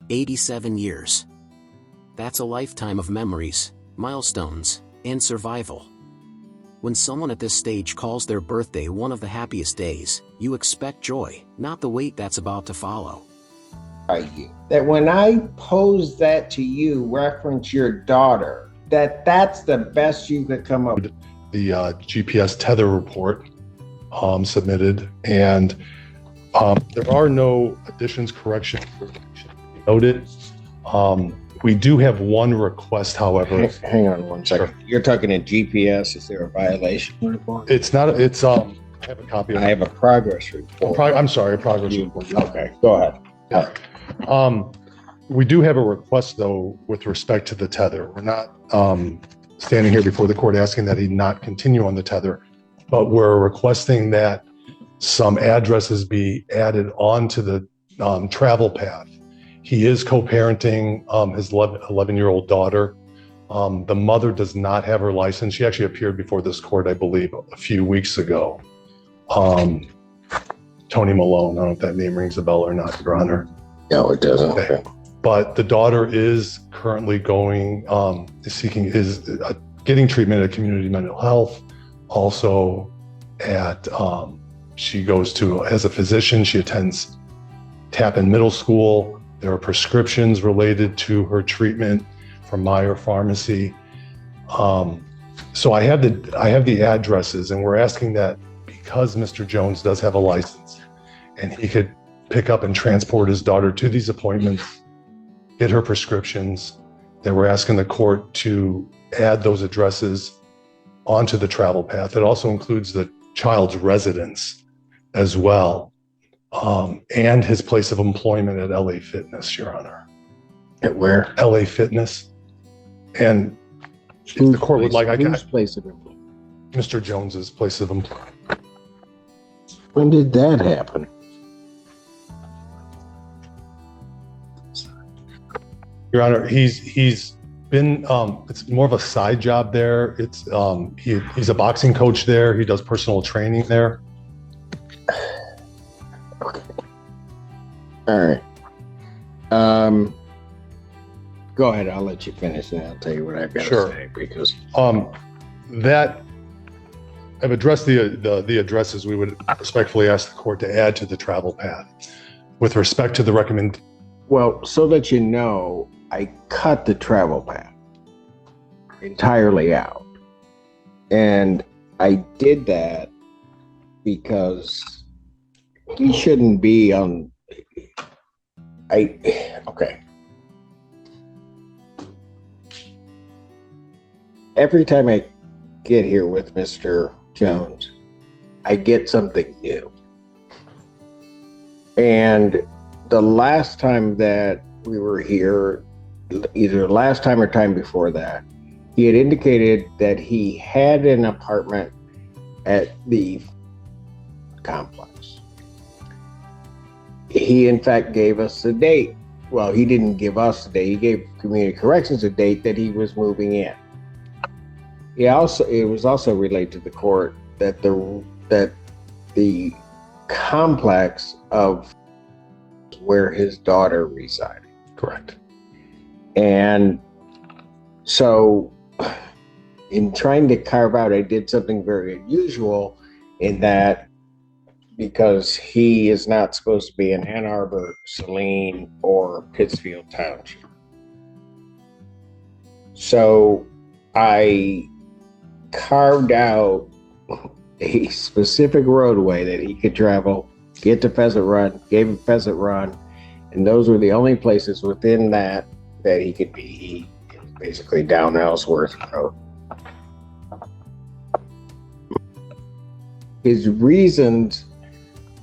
87 years. That's a lifetime of memories, milestones, and survival. When someone at this stage calls their birthday one of the happiest days, you expect joy, not the weight that's about to follow. That when I pose that to you, reference your daughter, that's the best you could come up with. The GPS tether report submitted, and there are no additions, corrections noted. We do have one request, however. Hang on one second. Sure. You're talking a GPS. Is there a violation report? It's not. It's I have a copy of it. I have a progress report. I'm sorry, a progress report. Okay, go ahead. Yeah. We do have a request, though, with respect to the tether. We're not standing here before the court asking that he not continue on the tether, but we're requesting that some addresses be added onto the travel path. He is co-parenting his 11-year-old daughter. The mother does not have her license. She actually appeared before this court, I believe, a few weeks ago. Tony Malone. I don't know if that name rings a bell or not, Your Honor. No, it doesn't. Okay. But the daughter is currently getting treatment at community mental health. Also she goes to, as a physician, she attends Tappan Middle School. There are prescriptions related to her treatment from Meyer Pharmacy. So I have the addresses, and we're asking that because Mr. Jones does have a license and he could pick up and transport his daughter to these appointments, get her prescriptions, that we're asking the court to add those addresses onto the travel path. It also includes the child's residence as well. And his place of employment at LA Fitness, Your Honor. At where? LA Fitness. And if the court would like, whose place of employment? Mr. Jones's place of employment. When did that happen? Your Honor, he's been, it's more of a side job there. It's he's a boxing coach there. He does personal training there. Okay. All right. Go ahead. I'll let you finish, and I'll tell you what I've got to say. Because that I've addressed the addresses. We would respectfully ask the court to add to the travel path with respect to the recommend. Well, so that you know, I cut the travel path entirely out, and I did that because he shouldn't be on. Okay. Every time I get here with Mr. Jones, I get something new. And the last time that we were here, either last time or time before that, he had indicated that he had an apartment at the complex. He, in fact, gave us a date. Well, he didn't give us a date. He gave Community Corrections a date that he was moving in. It was also relayed to the court that the complex of where his daughter resided. Correct. And so in trying to carve out, I did something very unusual in that, because he is not supposed to be in Ann Arbor, Saline, or Pittsfield Township. So I carved out a specific roadway that he could travel, get to Pheasant Run, gave him Pheasant Run, and those were the only places within that he could be. He is basically down Ellsworth Road.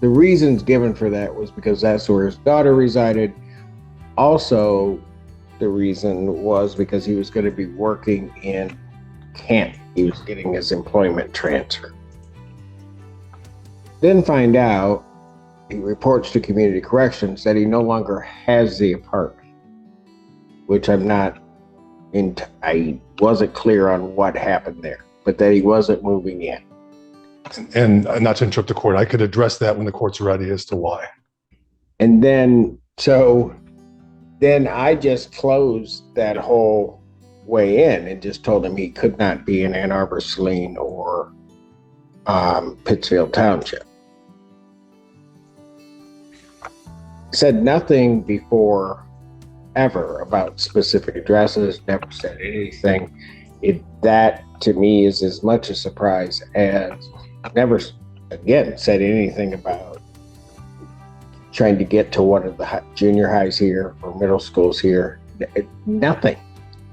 The reasons given for that was because that's where his daughter resided. Also, the reason was because he was going to be working in Canton. He was getting his employment transfer. Then find out, he reports to Community Corrections that he no longer has the apartment, which I wasn't clear on what happened there, but that he wasn't moving in. And not to interrupt the court, I could address that when the court's ready as to why. And then, so then I just closed that whole way in and just told him he could not be in Ann Arbor, Saline, or Pittsfield Township. Said nothing before ever about specific addresses, never said anything. That to me is as much a surprise as never again said anything about trying to get to one of the junior highs here or middle schools here. Nothing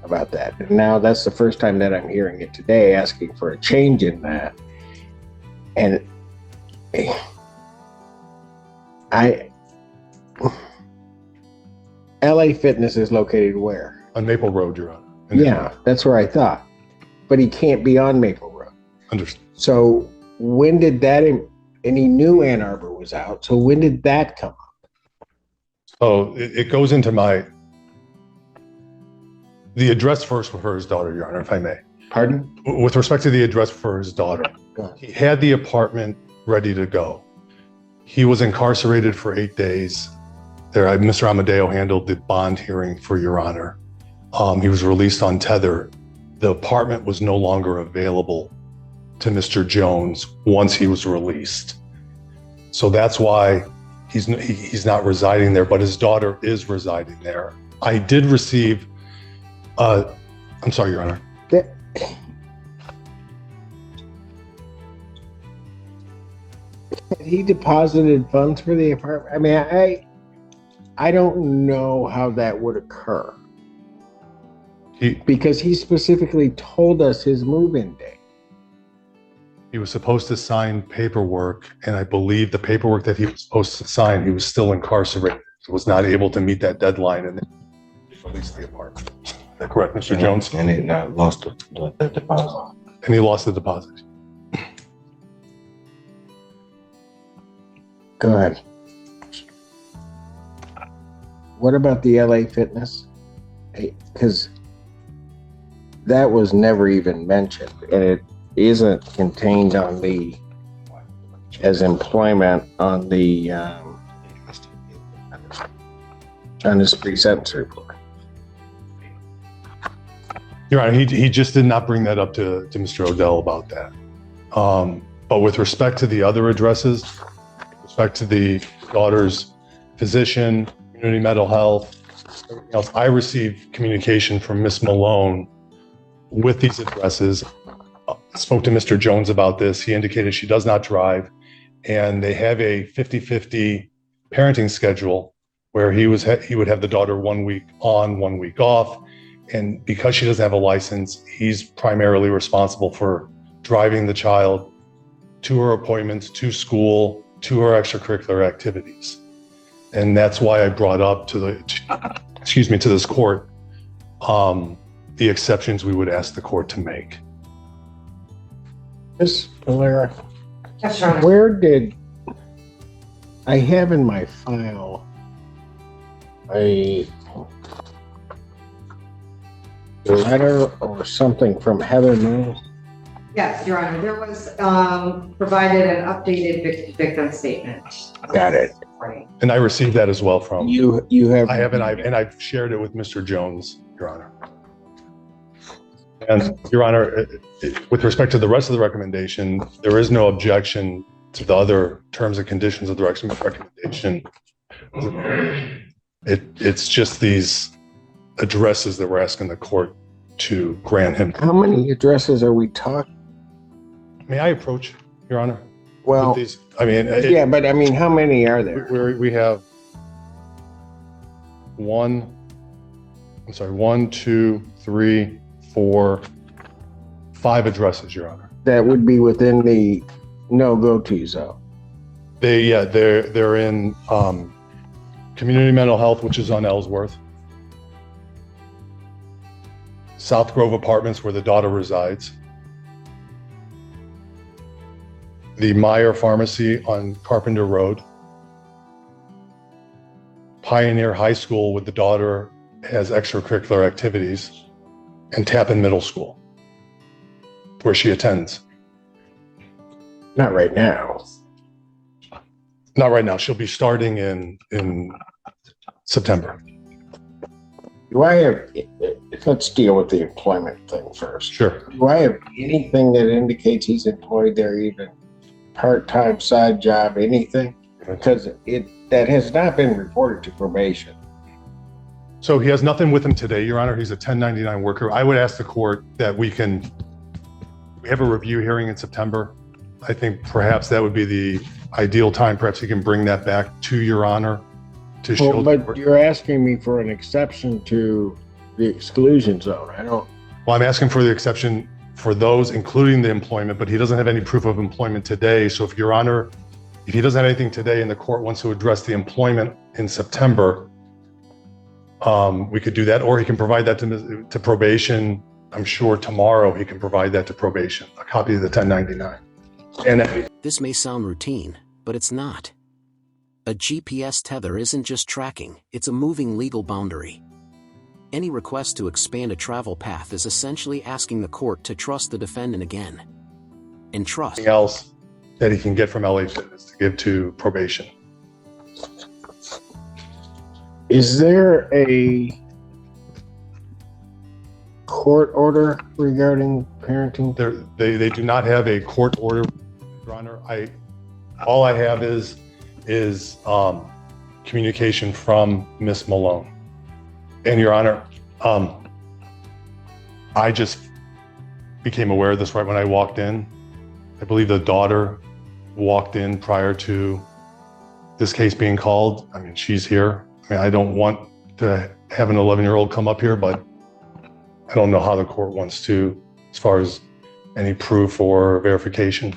about that. And now that's the first time that I'm hearing it today, asking for a change in that. And LA Fitness is located where? On Maple Road, Your Honor. Yeah, that's where I thought. But he can't be on Maple Road. Understood. So when did that, and he knew Ann Arbor was out, so when did that come up? So it goes into the address first for his daughter, Your Honor, if I may. Pardon? With respect to the address for his daughter, he had the apartment ready to go. He was incarcerated for 8 days. There, Mr. Amadeo handled the bond hearing for Your Honor. He was released on tether. The apartment was no longer available to Mr. Jones once he was released. So that's why he's not residing there, but his daughter is residing there. I did receive, I'm sorry, Your Honor. Had he deposited funds for the apartment? I mean, I don't know how that would occur. Because he specifically told us his move-in day. He was supposed to sign paperwork, and I believe the paperwork that he was supposed to sign, he was still incarcerated. He was not able to meet that deadline, and then released the apartment. Is that correct, Mr. Jones? And he lost the deposit. And he lost the deposit. Go ahead. What about the LA Fitness? Because that was never even mentioned, and it isn't contained on the as employment on the on his pre-sentence report. Your Honor, he just did not bring that up to Mr. Odell about that. But with respect to the other addresses, with respect to the daughter's physician, community mental health, everything else, I received communication from Ms. Malone with these addresses. I spoke to Mr. Jones about this. He indicated she does not drive, and they have a 50-50 parenting schedule where he would have the daughter 1 week on, 1 week off. And because she doesn't have a license, he's primarily responsible for driving the child to her appointments, to school, to her extracurricular activities. And that's why I brought up to this court, the exceptions we would ask the court to make. Ms. Valera, Yes, Your Honor. where did I have in my file a letter or something from Heather Moon? Yes, Your Honor. There was provided an updated victim statement. Got it. Right. And I received that as well from, You have. I have, and I've shared it with Mr. Jones, Your Honor. And Your Honor, with respect to the rest of the recommendation, there is no objection to the other terms and conditions of the recommendation. It's just these addresses that we're asking the court to grant him. How many addresses are we talking? May I approach, Your Honor? Well, With these, I mean, yeah, but I mean, how many are there? we have one, two, three, 4, 5 addresses, Your Honor. That would be within the no-go-to zone. They're in community mental health, which is on Ellsworth, South Grove Apartments, where the daughter resides, the Meyer Pharmacy on Carpenter Road, Pioneer High School, with the daughter has extracurricular activities, and Tappan Middle School, where she attends. Not right now. Not right now. She'll be starting in September. Do I have, let's deal with the employment thing first. Sure. Do I have anything that indicates he's employed there, even part-time side job, anything? Because that has not been reported to probation. So he has nothing with him today, Your Honor. He's a 1099 worker. I would ask the court that we have a review hearing in September. I think perhaps that would be the ideal time. Perhaps he can bring that back to Your Honor to show. But you're asking me for an exception to the exclusion zone. Well, I'm asking for the exception for those, including the employment, but he doesn't have any proof of employment today. So if Your Honor, if he doesn't have anything today and the court wants to address the employment in September, we could do that, or he can provide that to probation. I'm sure tomorrow he can provide that to probation, a copy of the 1099. This may sound routine, but it's not. A GPS tether isn't just tracking, it's a moving legal boundary. Any request to expand a travel path is essentially asking the court to trust the defendant again. And trust Anything else that he can get from LA Fitness to give to probation. Is there a court order regarding parenting? They do not have a court order, Your Honor. All I have is communication from Miss Malone. And Your Honor, I just became aware of this right when I walked in. I believe the daughter walked in prior to this case being called. I mean, she's here. I mean, I don't want to have an 11-year-old come up here, but I don't know how the court wants to, as far as any proof or verification.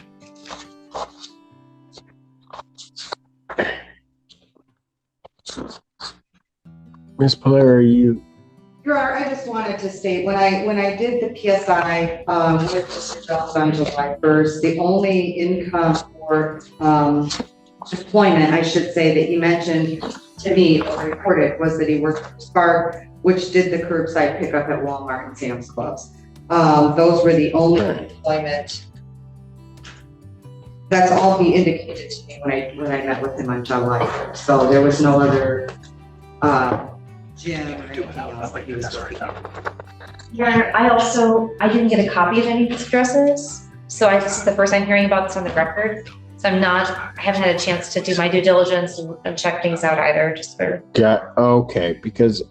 Ms. Polare, Your Honor, I just wanted to state, when I did the PSI with Mr. Jones on July 1st, the only income or employment, I should say, that he mentioned to me or reported was that he worked for Spark, which did the curbside pickup at Walmart and Sam's Clubs. Those were the only employment. That's all he indicated to me when I met with him on July 1st. So there was no other gym or anything else that he was working on. Your Honor, I didn't get a copy of any of these addresses, so this is the first I'm hearing about this on the record. So I haven't had a chance to do my due diligence and check things out either, just for. yeah, okay, because.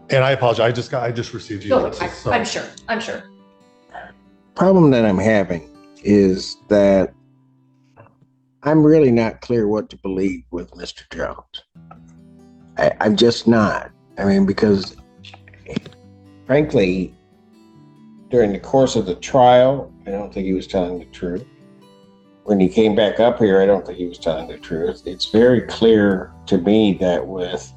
And I apologize. I just received these addresses. So. I'm sure. Problem that I'm having is that I'm really not clear what to believe with Mr. Jones. I'm just not. I mean, because frankly, during the course of the trial, I don't think he was telling the truth. When he came back up here, I don't think he was telling the truth. It's very clear to me that with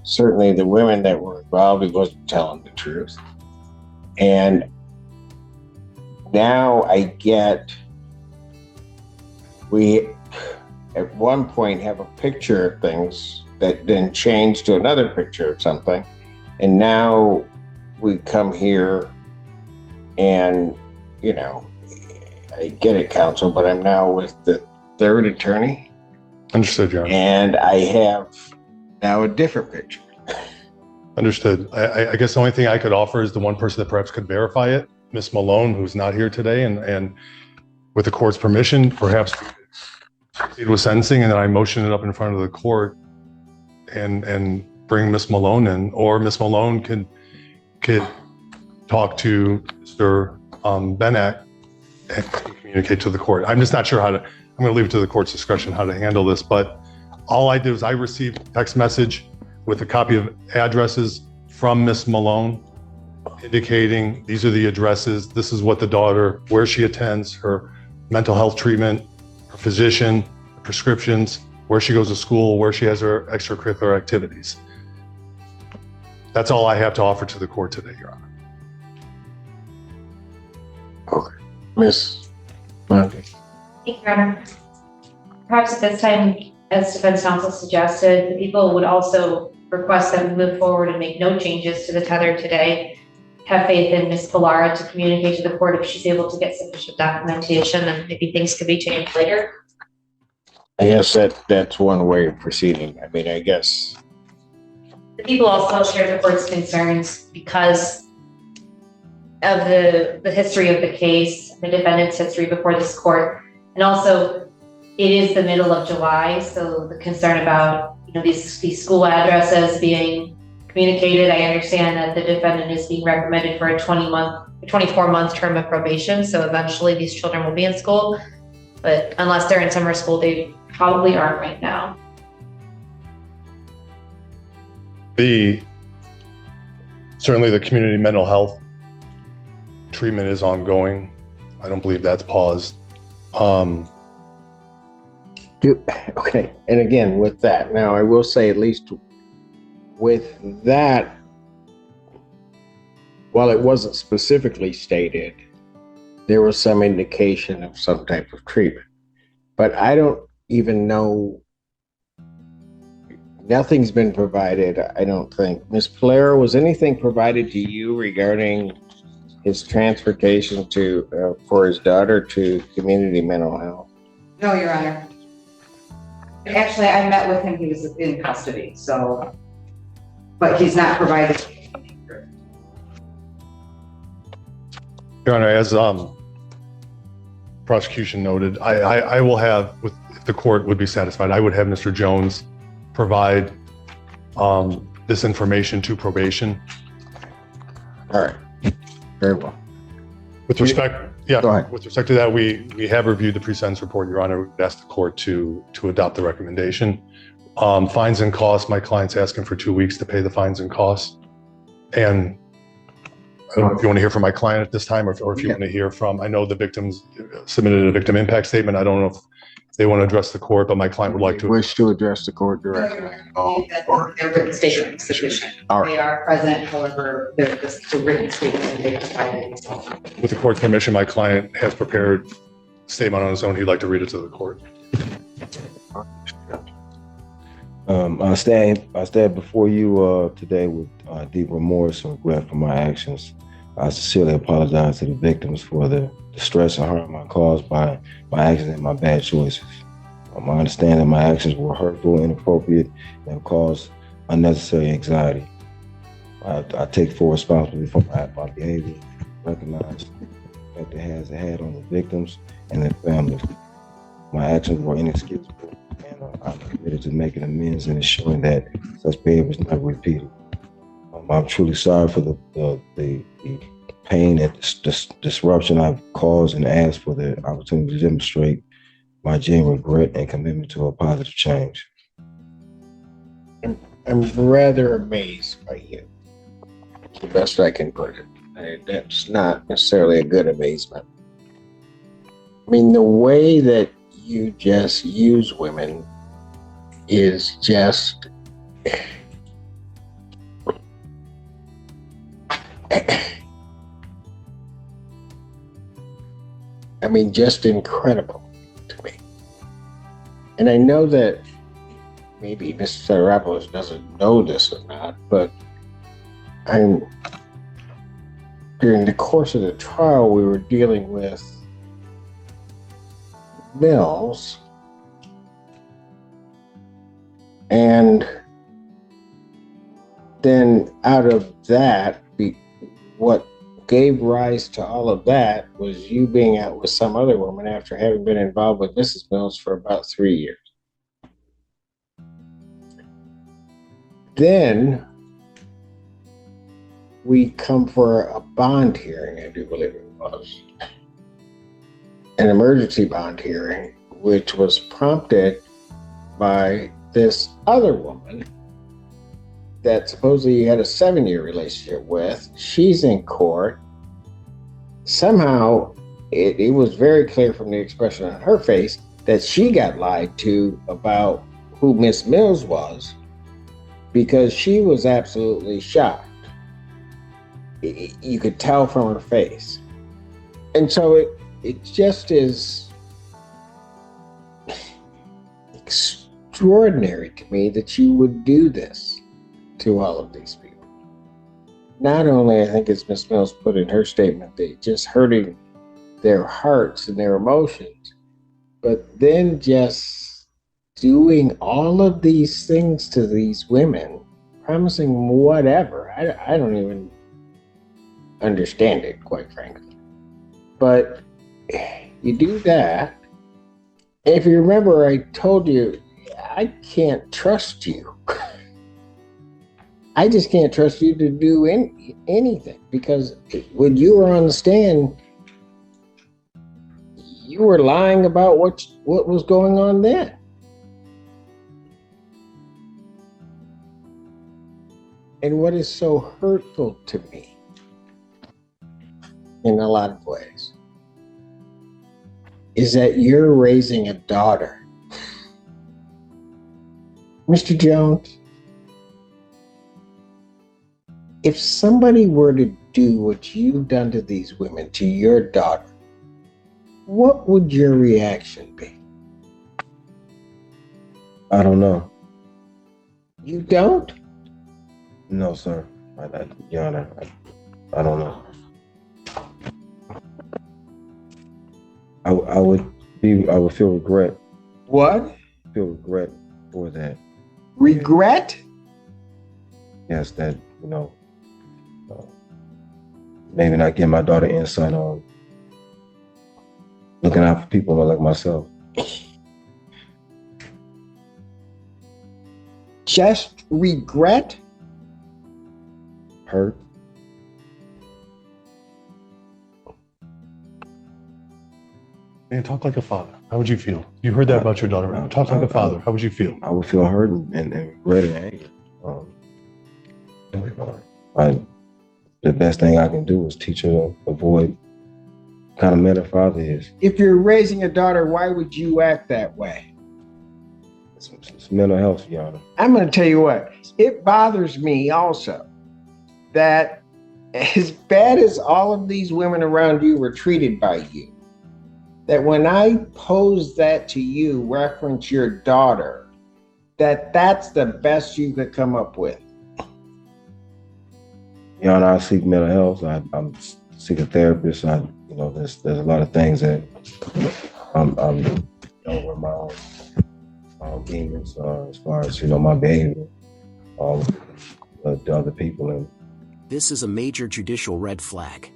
certainly the women that were involved, he wasn't telling the truth. And now I get, we at one point have a picture of things that then changed to another picture of something. And now we come here and, you know, I get it, counsel, but I'm now with the third attorney. Understood, Your Honor. And I have now a different picture. Understood. I guess the only thing I could offer is the one person that perhaps could verify it, Miss Malone, who's not here today, and with the court's permission, perhaps proceed with sentencing, and then I motion it up in front of the court and bring Miss Malone in, or Miss Malone could talk to Mr. Benak and communicate to the court. I'm just not sure how to. I'm going to leave it to the court's discretion how to handle this, but all I did was I received a text message with a copy of addresses from Miss Malone indicating these are the addresses, this is what the daughter, where she attends, her mental health treatment, her physician, prescriptions, where she goes to school, where she has her extracurricular activities. That's all I have to offer to the court today, Your Honor. Okay. Miss Monty. Thank you, Your Honor. Perhaps at this time, as defense counsel suggested, the people would also request that we move forward and make no changes to the tether today. Have faith in Ms. Polare to communicate to the court if she's able to get sufficient documentation, and maybe things could be changed later. I guess that's one way of proceeding. I mean, I guess The people also shared the court's concerns because of the history of the case, the defendant's history before this court, and also it is the middle of July, so the concern about these school addresses being communicated. I understand that the defendant is being recommended for a 24-month term of probation, so eventually these children will be in school, but unless they're in summer school, they probably aren't right now. Certainly the community mental health treatment is ongoing. I don't believe that's paused. Okay, and again, with that, now I will say, at least with that, while it wasn't specifically stated, there was some indication of some type of treatment. But I don't even know, nothing's been provided, I don't think. Ms. Polero, was anything provided to you regarding his transportation for his daughter to community mental health? No, Your Honor. Actually, I met with him, he was in custody, so, but he's not provided. Your Honor, as prosecution noted, I will have, if the court would be satisfied, I would have Mr. Jones provide this information to probation. All right, very well. With respect, Go ahead. With respect to that, we have reviewed the pre-sentence report, Your Honor. We'd ask the court to adopt the recommendation. Fines and costs, my client's asking for 2 weeks to pay the fines and costs. And I don't know if you want to hear from my client at this time, or if you want to hear from, I know the victims submitted a victim impact statement. I don't know if they want to address the court, but my client would like to. Wish to address the court directly. Their written statement is sufficient. All right. They are present, however, the written statement that they provided. With the court's permission, my client has prepared a statement on his own. He'd like to read it to the court. I stand before you today with deep remorse and regret for my actions. I sincerely apologize to the victims for the stress and harm I caused by my actions and my bad choices. I understand that my actions were hurtful, inappropriate, and caused unnecessary anxiety. I take full responsibility for my behavior, recognize the effect it has had on the victims and their families. My actions were inexcusable, and I'm committed to making amends and ensuring that such behavior is not repeated. I'm truly sorry for the pain and disruption I've caused, and ask for the opportunity to demonstrate my genuine regret and commitment to a positive change. I'm rather amazed by you, the best I can put it. That's not necessarily a good amazement. I mean, the way that you just use women is just I mean, just incredible to me. And I know that maybe Mr. Sarapos doesn't know this or not, but during the course of the trial, we were dealing with Mills, and then out of that, what gave rise to all of that was you being out with some other woman after having been involved with Mrs. Mills for about 3 years. Then we come for a bond hearing, I do believe it was. An emergency bond hearing, which was prompted by this other woman that supposedly you had a 7-year relationship with. She's in court. Somehow, it was very clear from the expression on her face that she got lied to about who Miss Mills was, because she was absolutely shocked. You could tell from her face. And so it just is extraordinary to me that you would do this to all of these people. Not only, I think, as Ms. Mills put in her statement, they just hurting their hearts and their emotions, but then just doing all of these things to these women, promising whatever. I don't even understand it, quite frankly. But you do that. If you remember, I told you, I can't trust you. I just can't trust you to do anything, because when you were on the stand, you were lying about what was going on then. And what is so hurtful to me in a lot of ways is that you're raising a daughter. Mr. Jones, if somebody were to do what you've done to these women, to your daughter, what would your reaction be? I don't know. You don't? No, sir. Your Honor, I don't know. I would feel regret. What? Feel regret for that. Regret? Yes, that, maybe not give my daughter insight on looking out for people like myself. Just regret? Hurt. Man, talk like a father. How would you feel? You heard that about your daughter. Right? Talk like a father. How would you feel? I would feel hurt and regret and anger. The best thing I can do is teach her to avoid what kind of man a father is. If you're raising a daughter, why would you act that way? It's mental health, Your Honor. I'm going to tell you what, it bothers me also that as bad as all of these women around you were treated by you, that when I pose that to you, reference your daughter, that's the best you could come up with. Your Honor, I seek mental health. I'm seek a therapist. There's a lot of things that I'm with my own demons as far as my behavior to other people. And This is a major judicial red flag.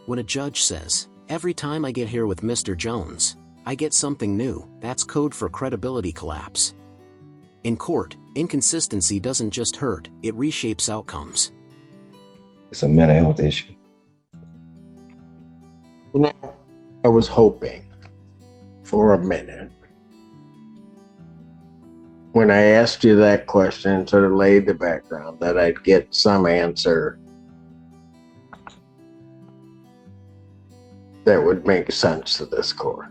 When a judge says, "Every time I get here with Mr. Jones, I get something new," that's code for credibility collapse. In court, inconsistency doesn't just hurt, it reshapes outcomes. it's a mental health issue. I was hoping for a minute when I asked you that question, sort of laid the background, that I'd get some answer that would make sense to this court.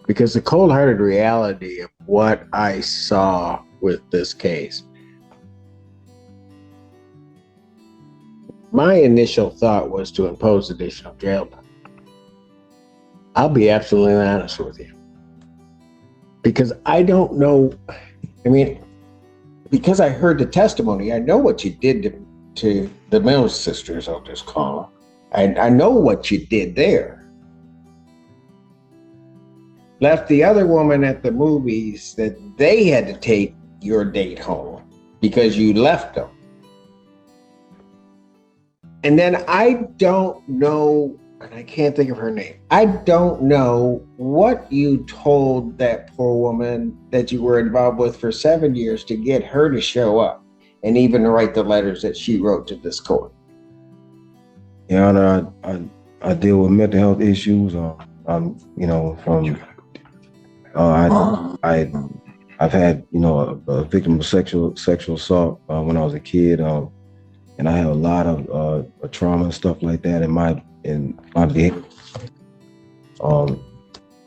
Because the cold-hearted reality of what I saw with this case, my initial thought was to impose additional jail time. I'll be absolutely honest with you. Because I don't know, because I heard the testimony, I know what you did to the Mills sisters, I'll just call them. I know what you did there. Left the other woman at the movies that they had to take your date home because you left them. And then I don't know, and I can't think of her name. I don't know what you told that poor woman that you were involved with for 7 years to get her to show up and even write the letters that she wrote to this court. Your Honor, I deal with mental health issues. I've had a victim of sexual assault when I was a kid, and I have a lot of trauma and stuff like that in my behavior.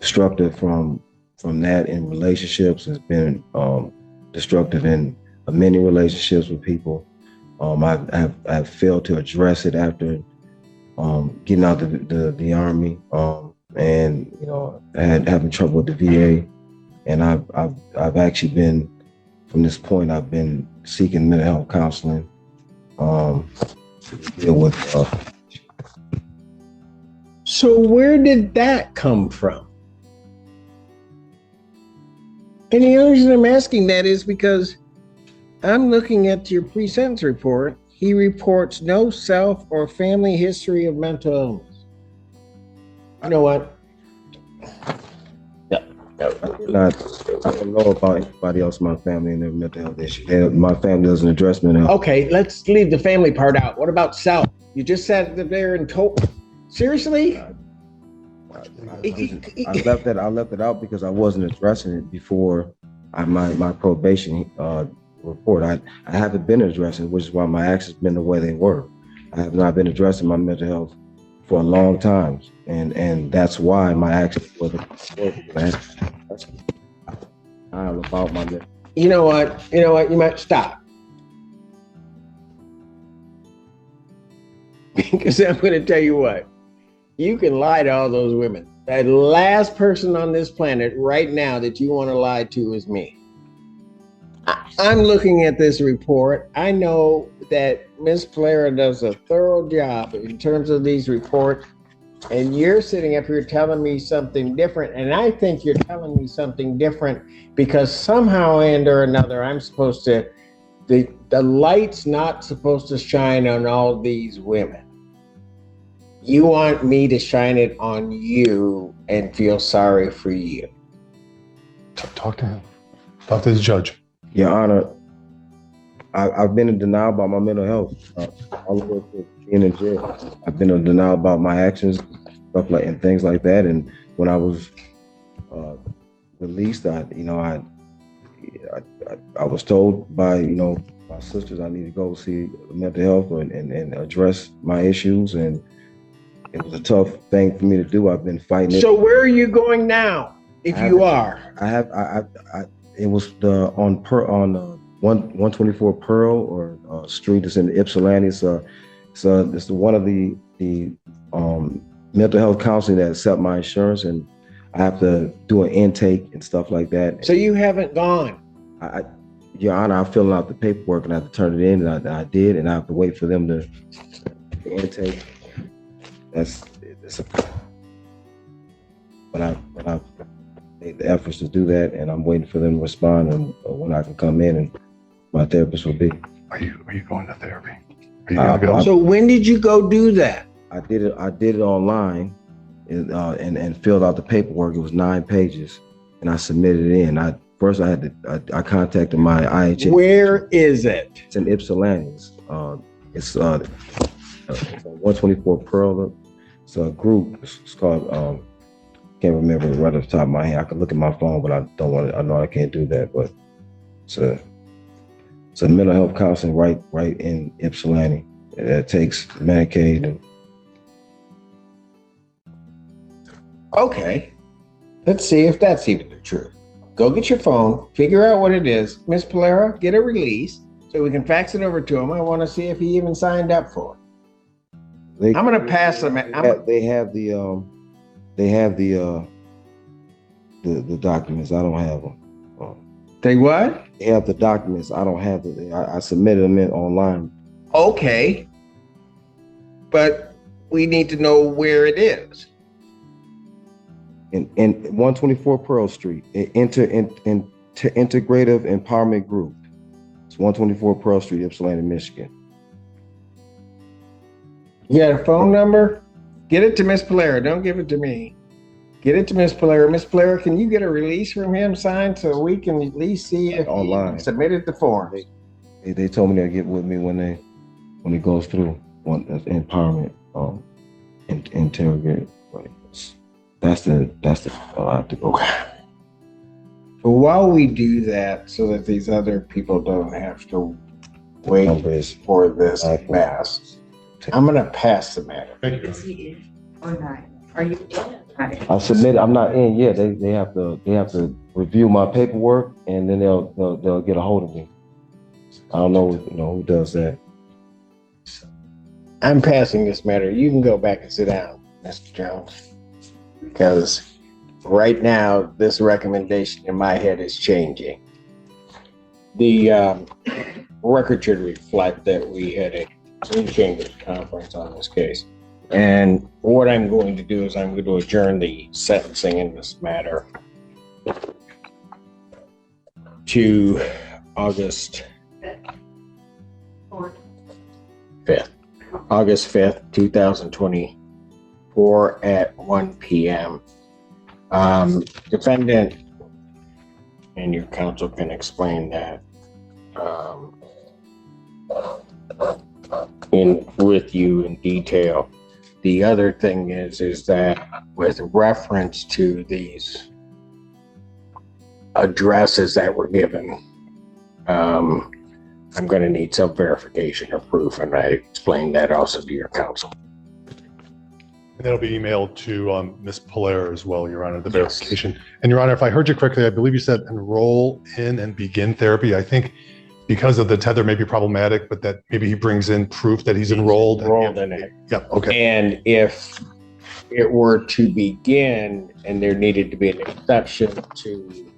Destructive from that in relationships, has been destructive in many relationships with people. I've failed to address it after getting out the Army, and having trouble with the VA, and I've actually been, from this point, I've been seeking mental health counseling to deal with. So where did that come from? And the only reason I'm asking that is because I'm looking at your pre-sentence report. He reports no self or family history of mental illness. You know what? I don't know about anybody else in my family and their mental health issues. My family doesn't address mental health. Okay, let's leave the family part out. What about self? You just sat there and told. Seriously? I left it out because I wasn't addressing it before my probation report. I haven't been addressing it, which is why my actions have been the way they were. I have not been addressing my mental health for a long time, and that's why my actions were about my mental. You know what? You might stop. Because I'm going to tell you what. You can lie to all those women. That last person on this planet right now that you want to lie to is me. I'm looking at this report. I know that Ms. Polera does a thorough job in terms of these reports, and you're sitting up here telling me something different, and I think you're telling me something different because somehow and or another I'm supposed to, the light's not supposed to shine on all these women. You want me to shine it on you and feel sorry for you. Talk to him. Talk to the judge. Your Honor, I've been in denial about my mental health all the way to being in jail. I've been in denial about my actions, stuff like and things like that. And when I was released, I was told by my sisters I need to go see mental health and address my issues, and it was a tough thing for me to do. I've been fighting it. So where are you going now? If you are, it was on 124 Pearl or Street. It's in Ypsilanti. It's one of the mental health counseling that accept my insurance, and I have to do an intake and stuff like that. So you haven't gone. Your Honor, I'm filling out the paperwork and I have to turn it in, and I did, and I have to wait for them to intake. But I made the efforts to do that, and I'm waiting for them to respond and when I can come in and my therapist will be. Are you going to therapy? Are you gonna go? So when did you go do that? I did it online and filled out the paperwork. It was 9 pages, and I submitted it in. I contacted my IHA. Where is it? It's in Ypsilanti. It's 124 Pearl. It's a group. It's called. Can't remember right off the top of my head. I can look at my phone, but I don't want to. I know I can't do that. But it's a mental health counseling right in Ypsilanti. It takes Medicaid. And okay, let's see if that's even the truth. Go get your phone, figure out what it is. Miss Polera, get a release so we can fax it over to him. I want to see if he even signed up for it. I'm going to pass them. They have the documents. I don't have them. They what? They have the documents. I don't have them. I submitted them in online. Okay, but we need to know where it is. In 124 Pearl Street, Integrative Empowerment Group. It's 124 Pearl Street, Ypsilanti, Michigan. You got a phone number? Get it to Miss Polera. Don't give it to me. Get it to Miss Polera. Miss Polera, can you get a release from him signed so we can at least see if online he submitted the form? They told me they'll get with me when it goes through empowerment interrogate. Right. That's the I'll have to go. But while we do that, so that these other people don't have to wait for this to pass, I'm going to pass the matter. Thank you. Is he in or not? Are you in or not in? I submitted. I'm not in yet. They have to review my paperwork, and then they'll get a hold of me. I don't know who does that. I'm passing this matter. You can go back and sit down, Mr. Jones, because right now this recommendation in my head is changing. The record should reflect that we had a in-chambers conference on this case. And what I'm going to do is I'm going to adjourn the sentencing in this matter to August 5th. August 5th, 2024 at 1 p.m. Defendant and your counsel can explain that with you in detail. The other thing is that with reference to these addresses that were given, I'm going to need some verification or proof, and I explained that also to your counsel. And that'll be emailed to Ms. Polaire as well, Your Honor, the Yes. verification. And Your Honor, if I heard you correctly, I believe you said enroll in and begin therapy. I think because of the tether may be problematic, but that maybe he brings in proof that he's enrolled. Enrolled in it. Yep, okay. And if it were to begin and there needed to be an exception to